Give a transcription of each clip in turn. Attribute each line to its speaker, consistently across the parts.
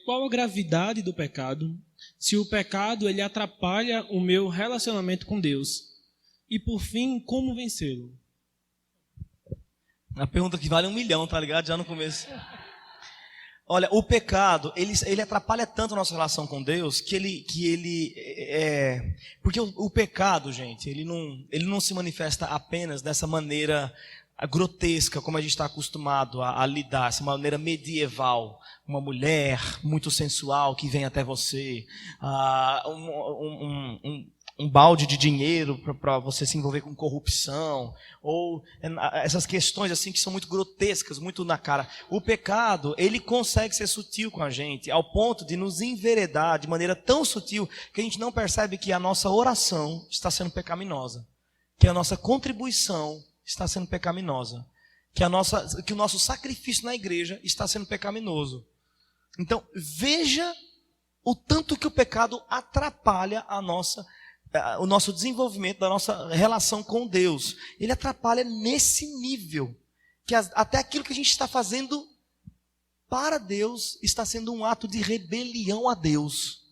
Speaker 1: Qual a gravidade do pecado? Se o pecado ele atrapalha o meu relacionamento com Deus? E por fim, como vencê-lo?
Speaker 2: Uma pergunta que vale 1 milhão, tá ligado? Já no começo. Olha, o pecado, ele atrapalha tanto a nossa relação com Deus, porque o pecado, gente, ele não se manifesta apenas dessa maneira grotesca, como a gente está acostumado a lidar, essa maneira medieval, uma mulher muito sensual que vem até você, um balde de dinheiro para você se envolver com corrupção, ou essas questões assim que são muito grotescas, muito na cara. O pecado, ele consegue ser sutil com a gente, ao ponto de nos enveredar de maneira tão sutil que a gente não percebe que a nossa oração está sendo pecaminosa, que a nossa contribuição está sendo pecaminosa, que o nosso sacrifício na igreja está sendo pecaminoso. Então, veja o tanto que o pecado atrapalha o nosso desenvolvimento da nossa relação com Deus. Ele atrapalha nesse nível, que até aquilo que a gente está fazendo para Deus está sendo um ato de rebelião a Deus.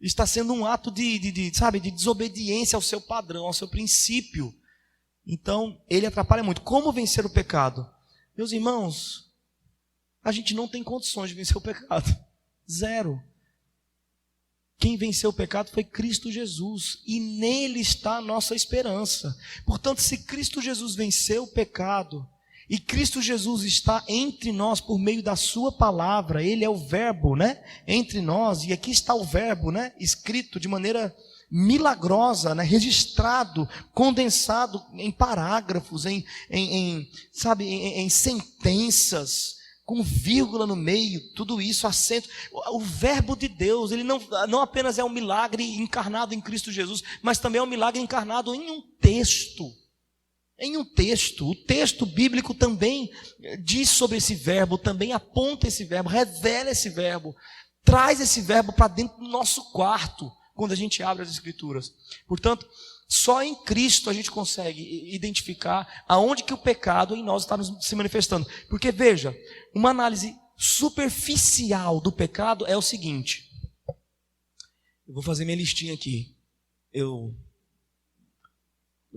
Speaker 2: Está sendo um ato de desobediência ao seu padrão, ao seu princípio. Então, ele atrapalha muito. Como vencer o pecado? Meus irmãos, a gente não tem condições de vencer o pecado. Zero. Quem venceu o pecado foi Cristo Jesus, e nele está a nossa esperança. Portanto, se Cristo Jesus venceu o pecado, e Cristo Jesus está entre nós por meio da sua palavra, ele é o verbo, né? Entre nós, e aqui está o verbo, né? Escrito de maneira milagrosa, né? Registrado, condensado em parágrafos, em sentenças, com vírgula no meio, tudo isso, acento. O verbo de Deus, ele não apenas é um milagre encarnado em Cristo Jesus, mas também é um milagre encarnado em um texto. O texto bíblico também diz sobre esse verbo, também aponta esse verbo, revela esse verbo, traz esse verbo para dentro do nosso quarto, quando a gente abre as Escrituras. Portanto, só em Cristo a gente consegue identificar aonde que o pecado em nós está se manifestando. Porque veja, uma análise superficial do pecado é o seguinte. Eu vou fazer minha listinha aqui. Eu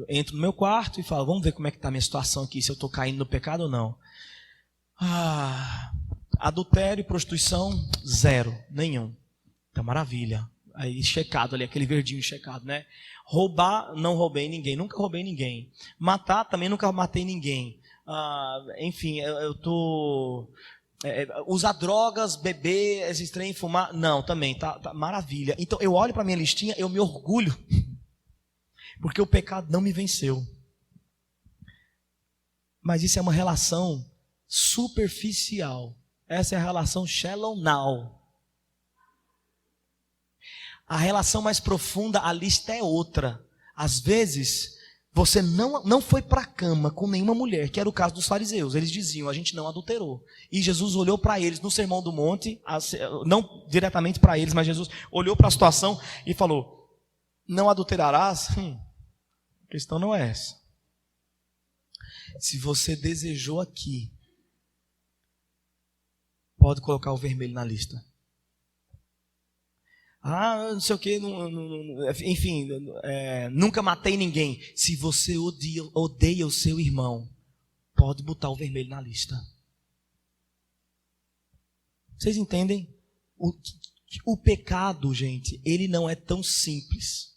Speaker 2: entro no meu quarto e falo, vamos ver como é que está a minha situação aqui, se eu estou caindo no pecado ou não. Adultério e prostituição, 0, nenhum. Tá maravilha. Aí checado ali, aquele verdinho checado, né? Roubar, não roubei ninguém, nunca roubei ninguém. Matar, também nunca matei ninguém. Enfim, eu tô... usar drogas, beber, esses trem, fumar, não, também, tá maravilha. Então eu olho para minha listinha, eu me orgulho, porque o pecado não me venceu. Mas isso é uma relação superficial. Essa é a relação shallow now. A relação mais profunda, a lista é outra. Às vezes, você não foi para a cama com nenhuma mulher, que era o caso dos fariseus. Eles diziam, a gente não adulterou. E Jesus olhou para eles no Sermão do Monte, não diretamente para eles, mas Jesus olhou para a situação e falou, não adulterarás? A questão não é essa. Se você desejou aqui, pode colocar o vermelho na lista. Não sei o que, enfim, nunca matei ninguém. Se você odeia o seu irmão, pode botar o vermelho na lista. Vocês entendem? O pecado, gente, ele não é tão simples.